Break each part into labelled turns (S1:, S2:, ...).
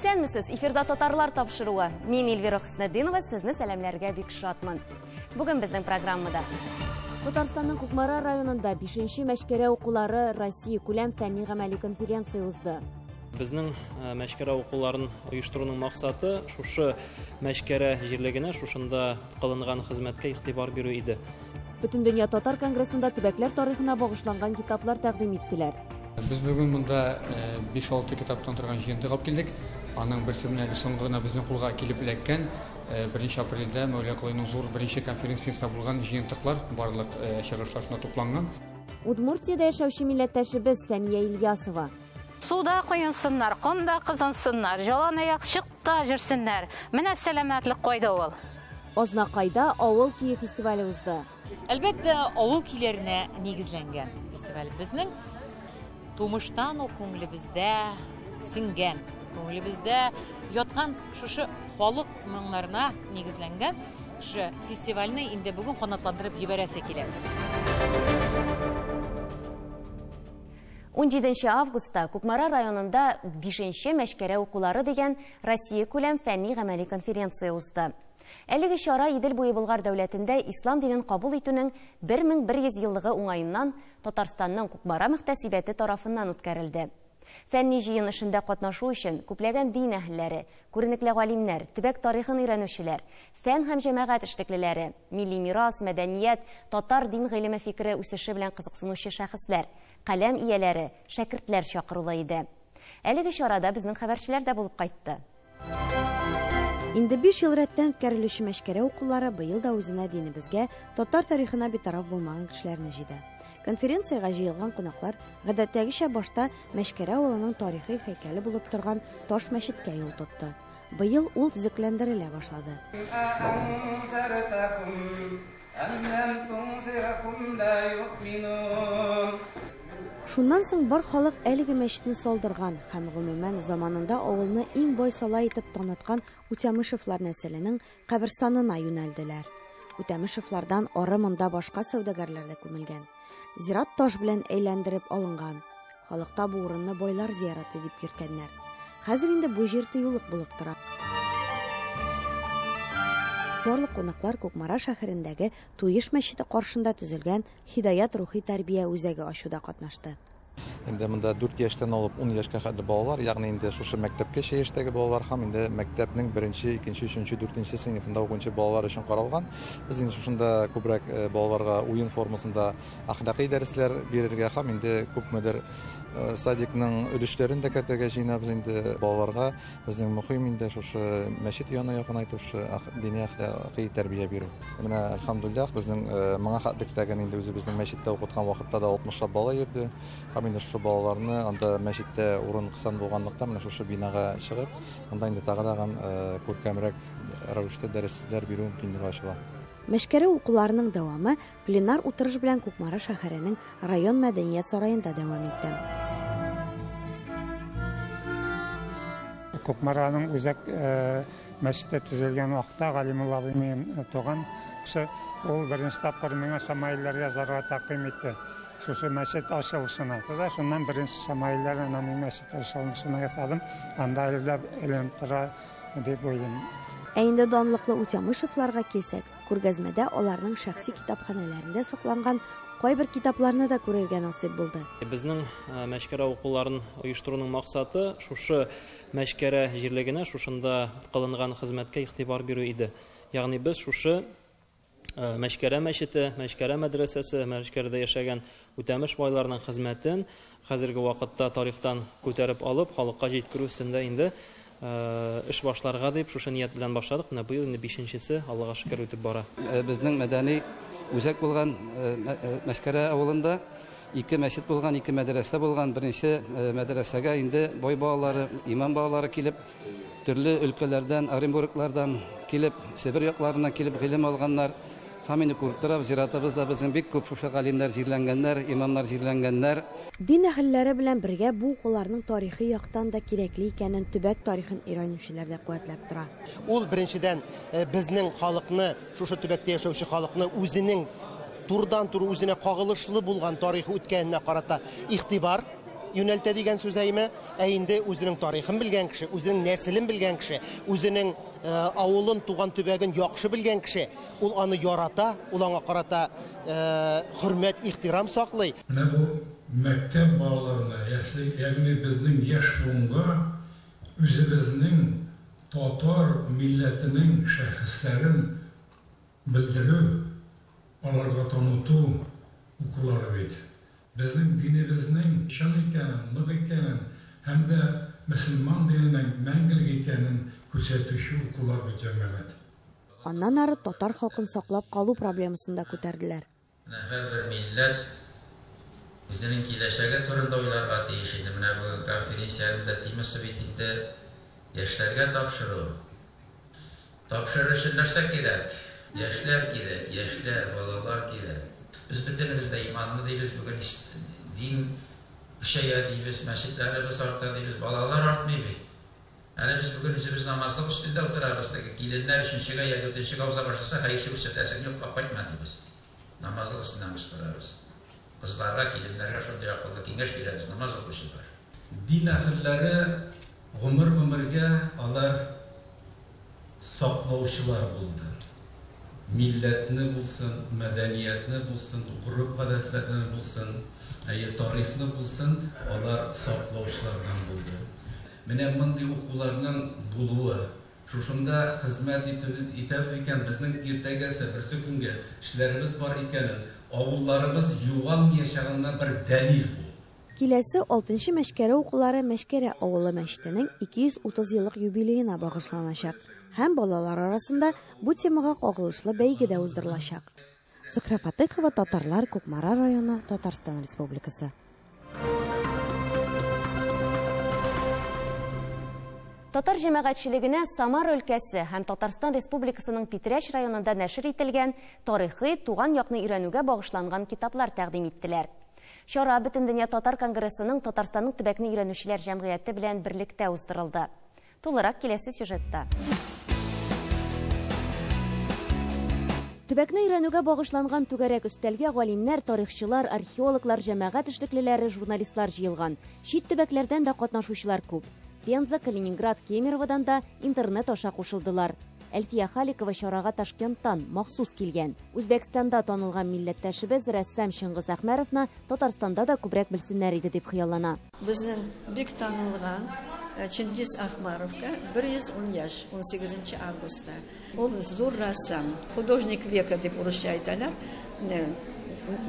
S1: Исәнмесез, эфирда татарлар тапшыруы. Мин Эльвира Хөснетдинова, сезне сәламләргә бик шатмын. Бүген безнең программада Татарстанның Кукмара районында 5-нче мәшкәрә укулары Россия күләм фәнни-гамәли конференция узды.
S2: Безнең мәшкәрә укуларын оештыруның максаты шушы мәшкәрә җирлегенә, шушында кылынган хезмәткә игътибар бирү иде.
S1: Бөтендөнья татар конгрессында төбәкләр тарихына багышланган китаплар тәкъдим иттеләр.
S3: Biz bugün bunda 5-6 kitaptan turgan jığıntığa alып келдек. Аның берсе менә соңгына безнең кулга килеп эләккән 1 апрельдә Мәүлә Кылайның зур беренче конференциясында булган жыйынтыклар барлык чыгышларына тупланган.
S1: Удмуртиядә яшәүче милләттәшебез Фәния Ильясова.
S4: Суда коенсыннар, комда кызынсыннар, җалан аяк чыкта җирсеннәр. Менә сәламәтлек кайда ул?
S1: Азнакайда авыл кие фестивале узды.
S5: Әлбәттә, авыл киләренә нигезләнгән фестиваль безнең тумыштан ук күңелебездә сиңгән, күңелебездә яткан шушы халык моңнарына нигезләнгән шушы фестивальне инде бүген канатландырып җибәрәсе килә.
S1: 17 августта Кукмара районында 5-нче мәшкәрә укулары дигән Россия күләм фәнни-гамәли конференция узды. Әлеге чара Идел буе Болгар дәүләтендә ислам динен кабул итүнең 1100 еллыгы уңаеннан Татарстанның Кукмара мөхтәсибәте тарафыннан үткәрелде. Фәнни җыен эшендә катнашу өчен күпләгән дин әһелләре, күренекле галимнәр, төбәк тарихын өйрәнүчеләр, фән һәм җәмәгать эшлеклеләре, милли мирас, мәдәният, татар дин гыйлеме фикере үсеше белән кызыксынучы шәхесләр, каләм ияләре, шәкертләр чакырыла иде. Әлеге чарада безнең хәбәрчеләр дә булып кайтты. Инде 5 ел рәттән үткәрелүче мәшкәрә укулары быел да үзенә динебезгә, татар тарихына битараф булмаган кешеләрне җыйды. Конференциягә җыелган кунаклар гадәттәгечә башта мәшкәрә авылының тарихи һәйкәле булып торган Таш мәчеткә юл тотты. Быел ул төзекләндерелә башлады. Шуннан соң бар халык әлеге мәчетне салдырган һәм гомумән заманында авылны иң бай сала итеп таныткан Үтәмешевлар нәселенең каберстанына юнәлделәр. Үтәмешевлардан ары монда башка сәүдәгәрләр дә күмелгән. Зират таш белән әйләндереп алынган. Халыкта бу урынны байлар зияраты дип йөрткәннәр. Хәзер инде бу җир тыюлык булып тора. Барлык кунаклар Кукмара шәһәрендәге Туеш мәчете каршында төзелгән Хидаят рухи тәрбия үзәге ачуда катнашты.
S6: Инде монда 4 яшьтән алып 10 яшькә кадәр балалар, ягъни инде шушы мәктәпкәчә яшьтәге балалар һәм инде мәктәпнең 1-нче, 2-нче, 3-нче, 4-нче сыйныфында укучы балалар өчен каралган. Без инде шушында күбрәк балаларга уен формасында әхлакый дәресләр бирергә һәм инде күпмедер садикның өлешләрен дә кертергә җыенабыз инде балаларга. Безнең мөһим инде шушы мәчет янына якын айтушы дини әхлакый тәрбия бирү. Менә әлхәмдүлилләх безнең моңа хәтлектәгән инде үзебезнең мәчеттә укыткан вакытта да 60 бала йөрде. Һәм инде шушы балаларны анда мәчеттә урын кысан булганлыктан менә шушы бинага чыгып, анда инде тагын күркәмрәк рәвештә дәресләр бирү мөмкинлеге ачыла.
S1: Мәшкәрә укуларының дәвамы пленар утырыш белән Кукмара шәһәренең район мәдәният сараенда дәвам итте.
S7: Кукмараның үзәк мәчете төзелгән вакытта Галимулла абый туган кеше ул беренче тапкыр миңа шамаиллар язарга тәкъдим итте. Шушы мәчет ачылышына. Шуннан беренче шамаиллар миңа мәчет ачылышына ясадым. Анда элем тора дип уйлыйм.
S1: Инде данлыклы Үтәмешевларга килсәк, күргәзмәдә аларның шәхси китапханәләрендә сакланган кайбер китапларны да күрергә насыйп булды.
S2: Безнең мәшкәрә укуларын оештыруның максаты шушы мәшкәрә җирлегенә, шушында кылынган хезмәткә игътибар бирү иде. Ягъни без шушы мәшкәрә мәчете, мәшкәрә мәдрәсәсе, мәшкәрәдә яшәгән Үтәмеш байларының хезмәтен хәзерге вакытта тарихтан күтәреп алып, халыкка җиткерү өстендә инде эш башларга дип шушы ният белән башладык. Менә быел инде 5-нчесе Аллага шөкер үтеп бара.
S8: Безнең мәдәни үзәк булган мәшкәрә авылында 2 мәчет булган, 2 мәдрәсә булган. Беренче мәдрәсәгә инде бай балалары, имам балалары килеп, төрле өлкәләрдән, Оренбурглардан килеп, Сибир якларыннан килеп гыйлем алганнар. Һәм инде күреп торабыз, зиратыбызда безнең бик күп шушы галимнәр җирләнгәннәр, имамнар җирләнгәннәр.
S1: Дин әһелләре белән бергә бу укуларның тарихи яктан да кирәкле икәнен төбәк тарихын өйрәнүчеләр дә куәтләп тора.
S9: Ул беренчедән безнең халыкны, шушы төбәктә яшәүче халыкны үзенең турдан-туры үзенә кагылышлы булган тарихи үткәненә карата игътибар юнәлтә дигән сүз әйме, инде үзенең тарихын белгән кеше, үзенең нәселен белгән кеше, үзенең авылын, туган төбәген яхшы белгән кеше, ул аны ярата, ул аңа карата хөрмәт, ихтирам саклый.
S10: Менә бу мәктәп балаларына, ягъни безнең яшь буынга үзебезнең татар милләтенең шәхесләрен белдерү, аларга таныту укулары бит. Безнең динебезнең чын икәнен, нык икәнен һәм дә мөселман диненең мәңгелек икәнен күрсәтүче укулар бит җәмәгать.
S11: Аннан ары татар халкын саклап калу проблемасын да күтәрделәр.
S12: Һәр милләт үзенең киләчәге турында уйларга тиеш иде. Менә бу конференциядә темасы бит инде яшьләргә тапшыру. Тапшырыш өчен нәрсә кирәк? Яшьләр кирәк, яшьләр, балалар кирәк. Biz bütünümüzde imanlı değiliz, bugün din şeye değiliz, meşitlerimiz artta değiliz, balalar artmıyor. Yani biz bugün üzümüz namazlık üstünde oturarız. Gelinler 3. ya 4. kavza başlasa hayırşı üstütesin yok, kapatmadıyız. Namazlık üstünden biz durarız. Kızlarla, gelinlerle şunda akıllı kengeç veririz, namaz okuşular.
S13: Din ahirleri ömürge alar saklavuşular buldu. Milletini bulsun, medeniyetini bulsun, grup adetlerini bulsun, tarihini bulsun, onlar saklavuşlardan buldu. Mene mındı okularının buluğu, şuşunda hizmet etimiz iken bizning ertagasi bir kunga işlerimiz var iken, avullarımız yuğalmayacağından bir delil bu.
S11: Киләсе 6-нчы Мәшкәрә укулары Мәшкәрә авылы мәчетенең 230 еллык юбилеена багышланачак. Һәм балалар арасында бу темага кагылышлы бәйге дә уздырылачак. Зөһрә Фатыйхова, Татарлар, Кукмара районы, Татарстан Республикасы.
S1: Татар җәмәгатьчелегенә Самар өлкәсе һәм Татарстан Республикасының Питрәч районында нәшер ителгән тарихи туган якны өйрәнүгә багышланган китаплар тәкъдим иттеләр. Шара Бөтендөнья Татар конгрессының Татарстанның төбәкне өйрәнүчеләр җәмгыяте белән берлектә уздырылды. Тулырак киләсе сюжетта. Төбәкне өйрәнүгә багышланган түгәрәк өстәлгә галимнәр, тарихчылар, археологлар, җәмәгать эшлеклеләре, журналистлар җыелган. Чит төбәкләрдән дә катнашучылар күп. Пенза, Калининград, Кемероводан да интернет аша кушылдылар. Әлфия Халикова чарага Ташкенттан махсус килгән. Үзбәкстанда танылган милләттәшебез рәссам Шыңгыз Әхмәровны Татарстанда да күбрәк белсеннәр иде дип хыяллана.
S14: Безнең бик танылган Чингиз Әхмәровка 110 яшь, 18 августта. Ул зур рәссам, художник века дип урысча әйтәләр.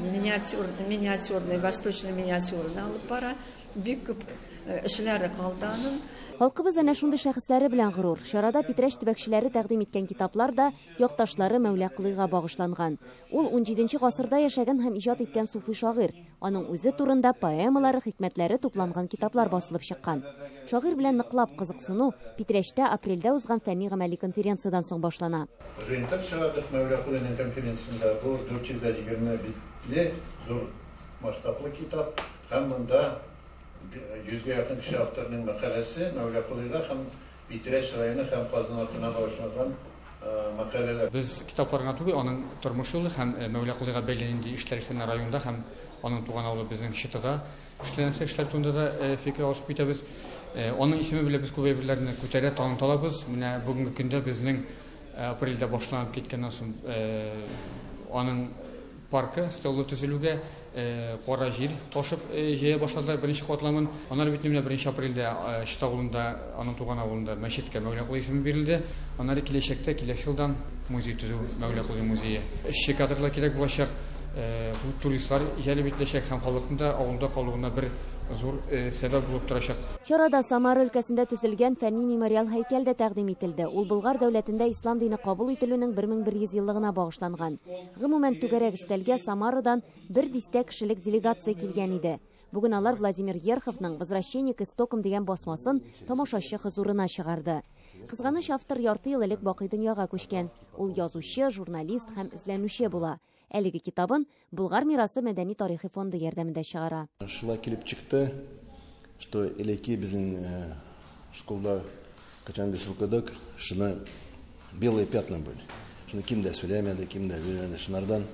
S14: Миниатюрный, восточный миниатюрны алып бара. Бик күп эшләре калды аның.
S1: Халкыбыз әнә шундый шәхесләре белән горур. Шарада Питрәч төбәкчеләре тәкъдим иткән китаплар да якташлары Мәүлә Кылыйга багышланган. Ул 17 гасырда яшәгән һәм иҗат иткән суфи шагыйрь. Аның үзе турында поэмалары, хикмәтләре тупланган китаплар басылып чыккан. Шагыйрь белән ныклап кызыксыну апрельдә узган фәнни-гамәли конференциядан соң башлана.
S15: Жыйынтык чыгардык Мәүлә Кылыйның конференциясында бу 420 битле зур масштаблы китап һәм монда 100-гә якын кеше авторның мәкаләсе Мәүлә Кылыйга һәм Питрәч районы һәм Казан артына багышланган мәкаләләр.
S3: Без китапларга түгел, аның тормышы һәм Мәүлә Кылыйга бәйле эшләр эшләнә районда һәм аның туган авылы безнең Читада эшләр турында да фикер алышып китәбез. Аның исеме белән без күп әйберләрне күтәрә таныталабыз. Менә бүгенге көндә безнең апрельдә башланып киткәннән соң аның паркы стеллы төзелүгә Кара җир ташып җыя башлады беренче катламын. Аннары бит менә 1 апрельдә Чита авылында, аның туган авылында мәчеткә Мәүлә Кылый исеме бирелде. Аннары киләчәктә, киләсе елдан музей төзү, Мәүлә Кылый музее. Эшче кадрлар кирәк булачак, туристлар җәлеп ителәчәк һәм халыкның да авылда калуына бер зур сәбәп булып торачак.
S1: Чарада Самар өлкәсендә төзелгән фәнни мемориал һәйкәл дә тәкъдим ителде. Ул Болгар дәүләтендә ислам дине кабул ителүнең 1100 еллыгына багышланган. Гомумән түгәрәк өстәлгә Самарадан бер дистә кешелек делегация килгән иде. Бүген алар Владимир Ерховның «Возвращение к истокам» дигән басмасын тамашачы хозурына чыгарды. Кызганыч автор ярты ел элек бакый дөньяга күчкән. Ул язучы, журналист һәм эзләнүче була. Әлеге китабын Болгар мирасы мәдәни тарихи фонды ярдәмендә чыгара.
S16: Шулай килеп чыкты, что элеки безнең школда качан без укыдык, шуны белые пятна были. Шуны ким дә сөйләмәде, ким дә белмәде. Шунардан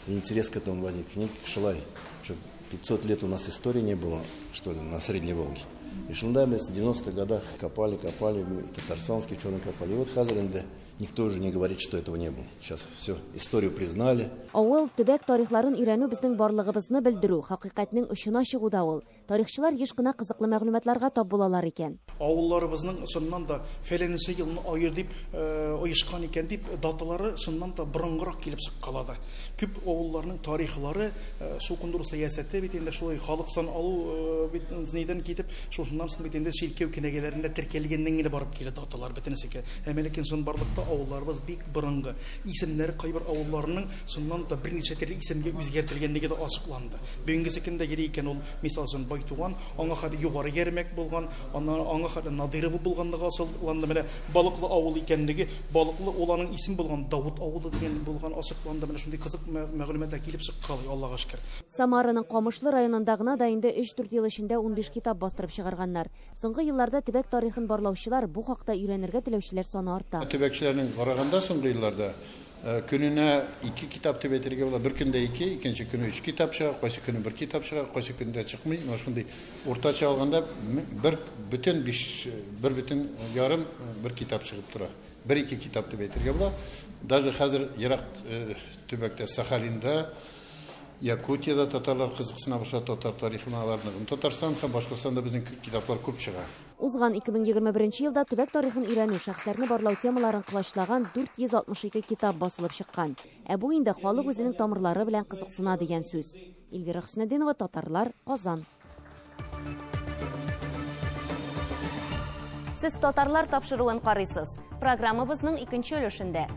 S16: интерес к этому возник. Шулай, что 500 лет у нас истории не было, что ли, на Средней Волге. И шунда мы с 90-х годах копали, и татарстанские ученые копали. И вот хазаринде никто уже не говорит, что этого не было. Сейчас все, историю признали.
S1: Авыл төбәк тарихларын өйрәнү безнең барлыгыбызны белдерү, хакыйкатьнең очына чыгуда ул. Тарихчылар еш кына кызыклы мәгълүматларга тап булалар икән.
S17: Авылларыбызның сыннан да фәләнесе елны айыр дип оешкан икән дип даталары сыннан да борынгырак килеп чыккалады. Күп авылларның тарихлары шукындыру сәясәте бит инде шулай халык сан алу бит нидән китеп шушыннан соң бит инде шилкәү кенәгәләрендә теркәлгәннән генә барып килә даталар бөтенесе. Әмәлекен сон барлыкта авылларыбыз бик борынгы. Исемнәре кайбер авылларның сыннан да берничә төрле исемгә үзгәртелгәнлеге дә ачыкланды. Бүгенге секендә йөри икән ул мисал өчен Байтуган, аңа хәле югары Ярмәк булган, аңа хәле Надыров булганлыгы асылланды. Менә Балыклы авыл икәнлеге, Балыклы уланың исем булган Давыт авылы дигән булган асыкланды. Менә шундый кызык мәгълүматлар килеп чыккан, Аллага шөкер.
S1: Самараның Камышлы районында гына да инде 3-4 ел эчендә 15 китап бастырып чыгарганнар. Соңгы елларда төбәк тарихын барлаучылар бу хакта өйрәнергә теләүчеләр саны арта.
S15: Төбәкчеләрнең караганда соңгы елларда көненә 2 китап төбәтергә була. Бер көндә 2, икенче көне 3 китап чыга, кайсы көне 1 китап чыга, кайсы көндә чыкмый. Менә шундый уртача алганда 1,5 китап чыгып тора. 1-2 китап төбәтергә була. Даже хәзер ерак төбәктә Сахалинда, Якутияда татарлар кызыксына башлады татар тарихын. Татарстан һәм Башкортстанда безнең китаплар күп чыга.
S1: Узган 2021 елда төбәк тарихын өйрәнү, шәхесләрне барлау темаларын кылычлаган 462 китап басылып чыккан. Бу инде халык үзенең тамырлары белән кызыксына дигән сүз. Эльвира Хөснетдинова, Татарлар, Казан. Сез татарлар тапшыруын карыйсыз. Программабызның икенче өлешендә.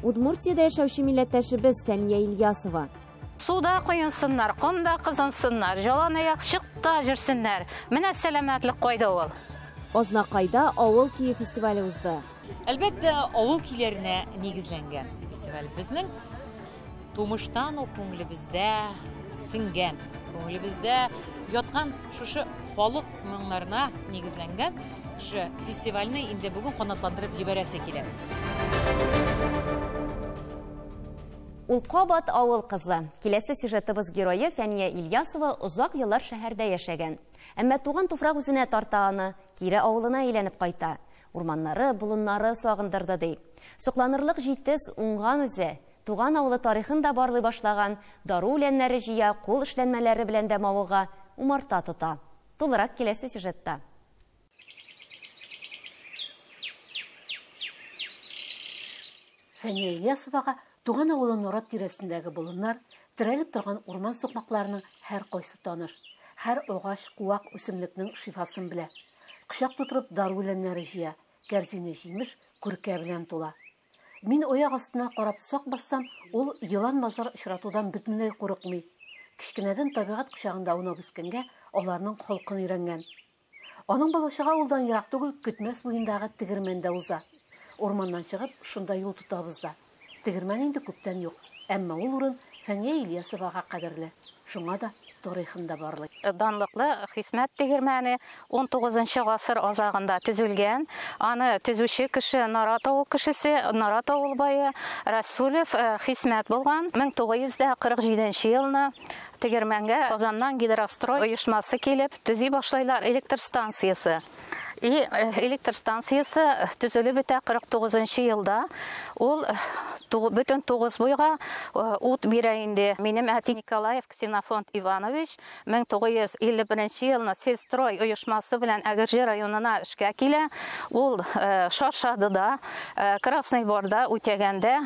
S1: Удмуртиядә яшәүче милләттәшебез Фәния Ильясова.
S4: Суда коенсыннар, комда кызынсыннар, жалан аяк чыкта жүрсеннәр. Менә сәламәтлек кайда ул?
S1: Азнакайда авыл кие фестивале узды.
S5: Әлбәттә, авыл киеләренә нигезләнгән фестиваль безнең тумыштан ук күңелебездә сиңгән, күңелебездә яткан шушы халык моңнарына нигезләнгән шу фестивальне инде бүген канатландырып җибәрәсе килә.
S1: Ул кабат авыл кызы. Киләсе сюжетыбыз герое Фәния Ильясова узак еллар шәһәрдә яшәгән. Әмма туган туфрак үзенә тарта аны, кире авылына әйләнеп кайта. Урманнары, болыннары сагындырды ди. Сокланырлык җитез уңган үзе. Туган авылы тарихын да барлый башлаган, дару үләннәре җыя, кул эшләнмәләре белән дә мавыга умарта тота. Тулырак киләсе сюжетта.
S18: Фәния Ильясовага туган авылы Норат тирәсендәге болыннар, терәлеп торган урман сукмакларының һәр кайсы таныш. Һәр агач, куак үсемлекнең шифасын белә. Кычак тутырып дару үләннәре җыя, кәрзине җимеш, күркә белән тула. Мин аяк астына карап сак бассам, ул йылан мазар очратудан бөтенләй курыкмый. Кичкенәдән табигать кочагында уйнап үскәнгә, аларның халкын өйрәнгән. Аның балачага улдан ерак түгел көтмәс буендагы тегермәндә уза. Урманнан чыгып, шунда юл тотабыз да. Тегермән инде күптән юк, әмма ул урын Фәния Ильясовага кадерле. Шуңа да тарихында барлык.
S4: Данлыклы Хисмәт тегермәне 19 гасыр азагында төзелгән. Аны төзүче кеше Нарат авыл кешесе, Нарат авыл бае Расулов Хисмәт булган. 1947 елны тегермәнгә Казаннан гидрострой оешмасы килеп, төзи башлайлар электр станциясе. Электр станциясе төзелеп бетә 49 елда. Ул бөтен 9 буйга ут бирә инде. Минем әти Николаев Ксенофонт Иванович 1951 елны сельстрой оешмасы белән Әгерҗе районына эшкә килә. Ул Шаршадыда, Красный Борда үтәгәндә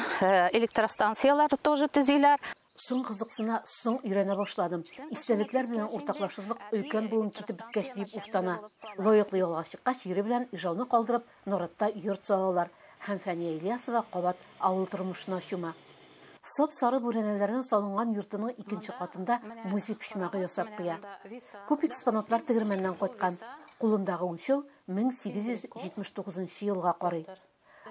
S4: электростанциялар тоже төзиләр.
S18: Соң кызыксына соң өйрәнә башладым. Истәлекләр белән уртаклашырлык өлкән буын китеп биткәч дип уфтана. Лаеклы ялга чыккач, ире белән ижауны калдырып, Норатта йорт салалар. Һәм Фәния Ильясова кабат авыл тормышына чума. Сап-сары бүрәнәләрдән салынган йортының икенче катында музей почмагы ясап куя. Күп экспонатлар тегермәннән кайткан. Кулындагы үлчәү 1879 елга карый.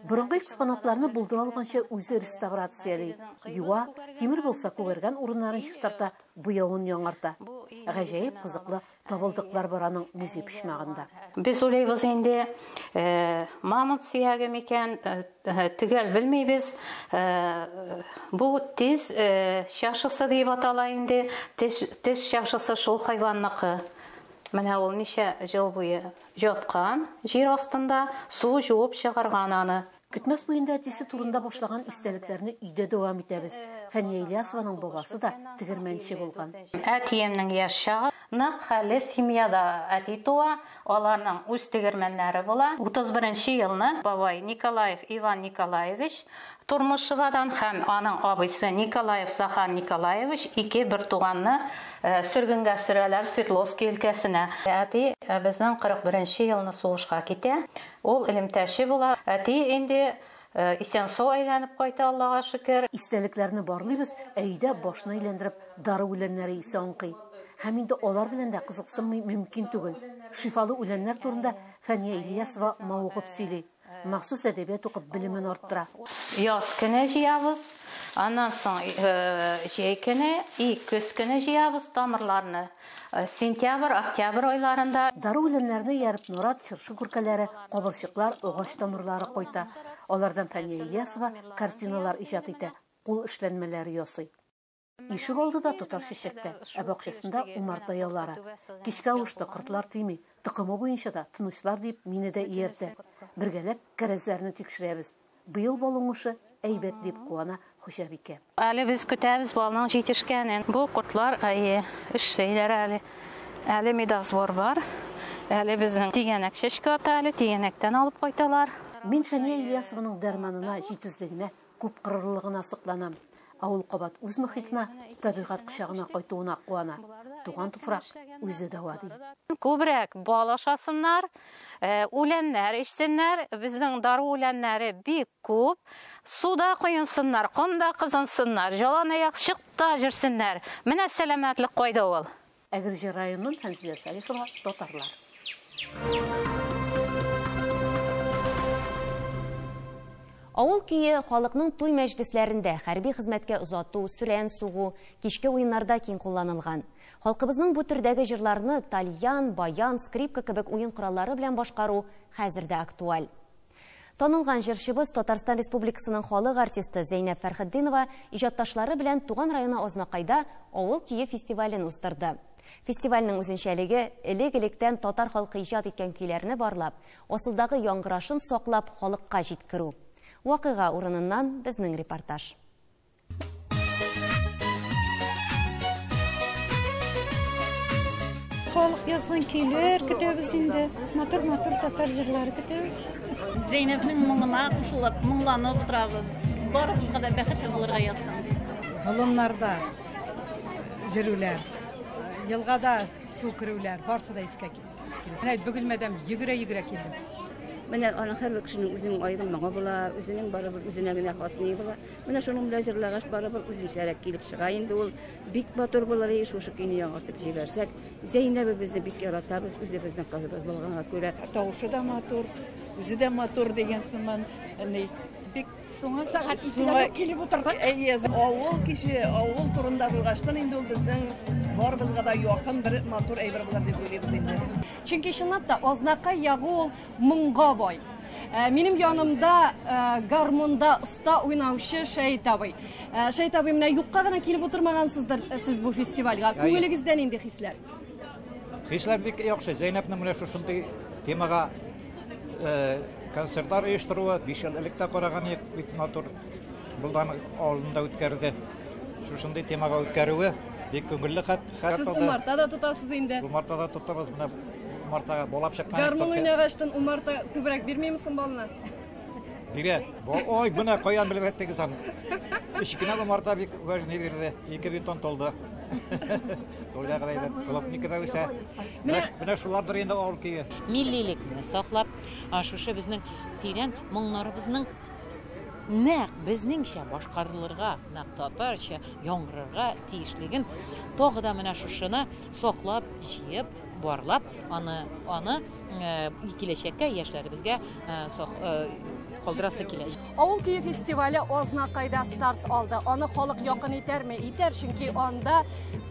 S18: Борынгы экспонатларны булдыра алганча үзе реставрациялый. Юа, тимер булса күгәргән урыннарын чистарта, буявын яңарта. Гаҗәеп кызыклы табылдыклар бараның мөзе пишмагында.
S4: Biz уйлайбыз инде, мамонт сөяге микән, төгәл белмибез. Бу тез шашысы дип атала инде. Тез шашысы шул хайванныкы. Менә ул ничә ел буе жаткан, җир астында су жуып чыгарган аны.
S18: Көтмәс буенда әтисе турында башлаган истәлекләрне өйдә дәвам итәбез. Фәния Ильясованың бабасы да тегермәнче булган.
S4: Әтиемнең яшь чагы нык хәле семьяда әти туа, аларның үз тегермәннәре була. 31 елны бабай Николаев Иван Николаевич тормышчыдан һәм аның абыйсы Николаев Захар Николаевич ике бер туганны сөргенгә сөрәләр Свердловск өлкәсенә. Әти безнең 41 елны сугышка китә. Ул элемтәче була. Әти инде исән-сау әйләнеп кайта, Аллага шөкер.
S18: Истәлекләрне барлыйбыз, әйдә башны әйләндереп дары үләннәре исә аңкый. Һәм инде алар белән дә кызыксынмый мөмкин түгел. Шифалы үләннәр турында Фәния Ильясова мавыгып сөйли. Махсус әдәбият укып белемен арттыра.
S4: Яз көне җыябыз, аннан соң җәй көне, көз көне җыябыз тамырларны. Сентябрь, октябрь айларында
S18: дары үләннәрне ярып Нурат чыршы күркәләре, кабырчыклар, агач тамырлары кайта. Алардан Фәния Ильясова картиналар иҗат итә, кул эшләнмәләре ясый. Ишек алдыда тотар чәчәктә, ә бакчасында умарта яллары. Кичкә авышты, кортлар тими. Тыкымы буенча да тынычлар дип мине дә ияртә. Бергәләп кәрәзләрне тикшерәбез. Быел балуңышы әйбәт дип куана Хуҗабикә.
S4: Әле без көтәбез балның җитешкәнен. Бу кортлар эшләйләр әле. Әле медозвор бар. Әле безнең тигәнәк чәчкә ата, әле тигәнәктән алып кайталар.
S18: Мин Фәния Ильясованың дәрманына, җитезлегенә, күп кырырлыгына сокланам. Авыл кабат үз мөхитенә, табигать кочагына кайтуына куана. Туган туфрак үзе дәва ди.
S4: Күбрәк бал ашасыннар, үләннәр ичсеннәр, безнең дары үләннәре бик күп. Суда коенсыннар, комда кызынсыннар, җалан аяк чыкта җирсеннәр. Менә сәламәтлек кайда ул?
S18: Әгерҗе районының Фәнзилә Салихова, татарлар.
S1: Авыл көе халыкның туй мәҗлесләрендә хәрби хезмәткә озату, сүрән сугу, кичке уеннарда киң кулланылган. Халкыбызның бу төрдәге җырларны тальян, баян, скрипка кебек уен кораллары белән башкару хәзердә актуаль. Танылган җырчыбыз Татарстан Республикасының халык артисты Зәйнәп Фәрхетдинова иҗатташлары белән Туган районы Азнакайда авыл көе фестивален уздырды. Фестивальнең үзенчәлеге элек-электән татар халкы иҗат иткән көйләрне барлап, асылдагы яңгырашын саклап халыкка җиткерү. Вакыйга урыныннан безнең репортаж.
S19: Халык язган көйләр көтәбез инде. Матур-матур татар җырлары көтәбез.
S20: Зәйнәпнең моңына кушылып, моңланып торабыз. Барыбызга да бәхетле булырга язсын.
S21: Болыннарда җырлар, елгада су керүләр, барсы да искә килде. Менә бөгелмәдән йөгерә килде.
S22: Менә аның һәр кешенең үзенең аерым моңы була, үзенең барыбер үзенә генә хас ни була. Менә шуның белән җырлагач барыбер үзенчәрәк килеп чыга инде ул. Бик матур булыр иде шушы көйне яңартып җибәрсәк. Зәйнәбе безне бик яратабыз, үзебезнең кызыбыз булганга күрә.
S20: Тавышы да матур, үзе дә матур дигән сыман, бик шуңа сәгать итә килеп утырган. Авыл кеше, авыл турында булгаштан инде ул безнең барыбызга да якын бер матур әйбер булыр дип уйлыйбыз инде.
S23: Чөнки чынлап та Азнакай ягы ул моңга бай. Минем янымда гармонда оста уйнаучы Шәйт абый. Шәйт абый менә юкка гына килеп утырмагансыздыр сез бу фестивальгә. Күңелегездән инде хисләр.
S24: Хисләр бик яхшы. Зәйнәпнең менә шушындый темага концертлар оештыруы 5 ел элек тә караган идек, бик матур булган алында үткәрде. Шушындый темага үткәрүе бик күңелле хәт.
S23: Сез умартада тотасыз инде.
S24: Умартада тотабыз, менә умартага балап чыккан.
S23: Гармон уйнагачтан умарта күбрәк бирмәймисең балына?
S24: Бирә. Ой, менә каян белеп әттегез аны. Ишкенә умарта бик важный бирде. 2 бетон толды. Толда гына клопникада үсә. Менә шулардыр инде авыл көе.
S5: Миллилекне саклап, шушы безнең тирән моңнарыбызның нәк безнеңчә башкарылырга, нәк татарча яңгырырга тиешлеген тагы да менә шушыны саклап, җыеп, барлап, аны киләчәккә яшьләребезгә калдырасы килә.
S23: Авыл көе фестивале Азнакайда старт алды. Аны халык якын итәрме? Итәр, чөнки анда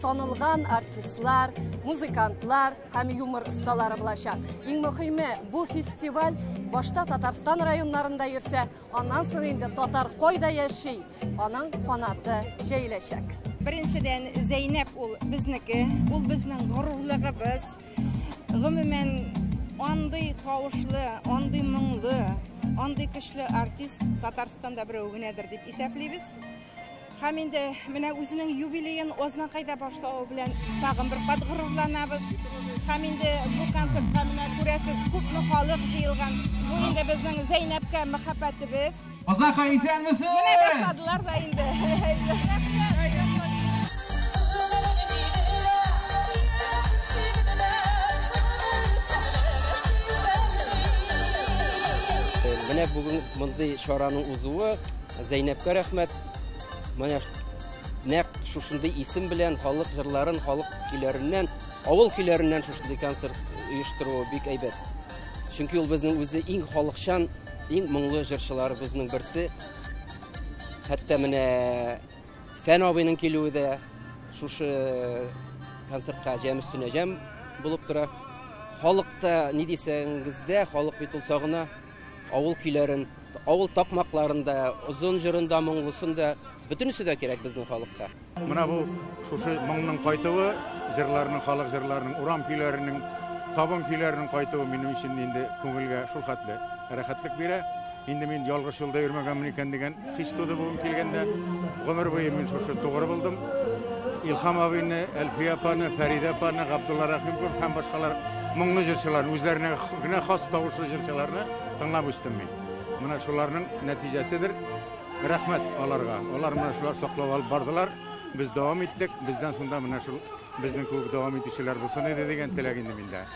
S23: танылган артистлар, музыкантлар һәм юмор осталары булачак. Иң мөһиме, бу фестиваль башта Татарстан районнарында йөрсә, аннан соң инде татар кайда яши, аның канаты җәйләшәк.
S2: Беренчедән, Зәйнәп ул безнеке, ул безнең горурлыгыбыз. Гомумән, андый тавышлы, андый моңлы, андый көчле артист Татарстанда берәү генәдер дип исәплибез. Һәм инде менә үзенең юбилеен Азнакайда башлау белән тагын бер кат горурланабыз. Һәм инде бу концертка менә күрәсез, күпме халык җыелган. Бу инде безнең Зәйнәпкә мәхәббәтебез.
S6: Азнакай, исәнмесез?
S2: Менә башладылар да инде.
S7: Менә бүген мондый шараның узуы Зәйнәпкә рәхмәт. Менә нәкъ шушындый исем белән халык җырларын, халык көйләреннән, авыл көйләреннән шушындый концерт оештыруы бик әйбәт. Чөнки ул безнең үзе иң халыкчан, иң моңлы җырчыларыбызның берсе. Хәтта менә Фән абыйның килүе дә шушы концертка җәм өстенә җәм булып тора. Халыкта ни дисәңездә, халык бит ул сагына авыл көйләрен, авыл такмакларында, озын җырында, моңлысында бөтенесе дә кирәк безнең халыкка.
S15: Менә бу шушы моңның кайтуы, җырларның, халык җырларының, урам көйләренең, табын көйләренең кайтуы минем өчен инде күңелгә шул хәтле рәхәтлек бирә. Инде мин ялгыш юлда йөрмәгәнмен икән дигән хис туды бүген килгәндә. Гомер буе мин шушы тугры булдым. Илһам абыйны, Әлфия апаны, Фәридә апаны, Габдулла Рәхимов һәм башкалар моңлы җырчылар, үзләренә генә хас тавышлы җырчыларны тыңлап үстем мин. Менә шуларның нәтиҗәседер. Рәхмәт аларга. Алар менә шулар саклап алып бардылар. Без дәвам иттек. Бездән соң да менә шул безнең күп дәвам итүчеләр булсын иде дигән теләк инде миндә.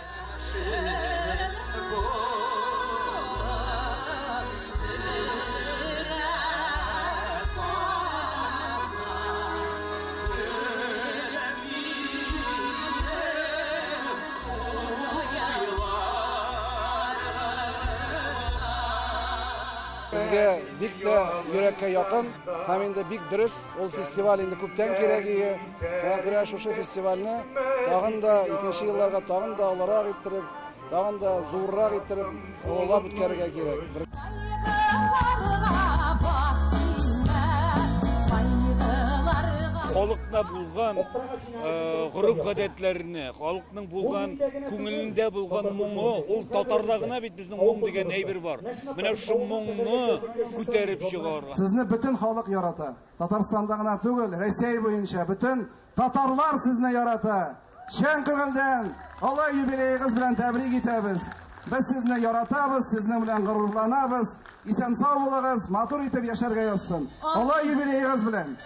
S8: Безгә бик тә йөрәккә якын, һәм инде бик дөрес, ул фестиваль инде күптән кирәк иде. Менә күрә шушы фестивальне тагын да икенче елларга тагын да аларак иттереп, тагын да зуррак иттереп, олап үткәрергә кирәк.
S6: Халыкна булган гырыф гадәтләрне, халыкның булган күңелендә булган моңы, ул татарда гына бит безнең моң дигән әйбер бар. Менә шу моңны күтәреп чыгарга.
S8: Сезне бөтен халык ярата. Татарстанда гына түгел, Россия буенча бөтен татарлар сезне ярата. Чын күңелдән Алла юбилеегыз белән тәбрик итәбез. Без сезне яратабыз, сезнең белән горурланабыз. Исән сау булыгыз, матур итеп яшәргә язсын. Алла юбилеегыз белән.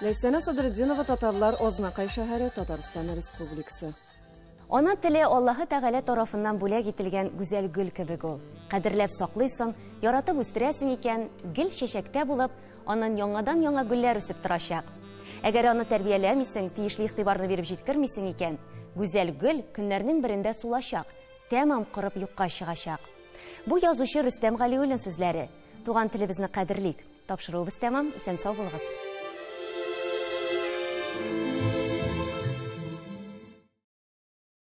S23: Ләйсәнә Садретдинова, татарлар, Азнакай шәһәре, Татарстан Республикасы.
S1: Ана теле Аллаһы Тәгалә тарафыннан бүләк ителгән гүзәл гөл кебек ул. Кадерләп саклыйсың, яратып үстерәсең икән, гел чәчәктә булып, аннан яңадан яңа гөлләр үсеп торачак. Әгәр аны тәрбияләмисең, тиешле игътибарны биреп җиткермисең икән, гүзәл гөл көннәрнең берендә сулачак, тәмам кырып юкка чыгачак. Бу язучы Рөстәм Галиуллин сүзләре. Туган телебезне кадерлик. Тапшыруыбыз тәмам, исән сау булыгыз.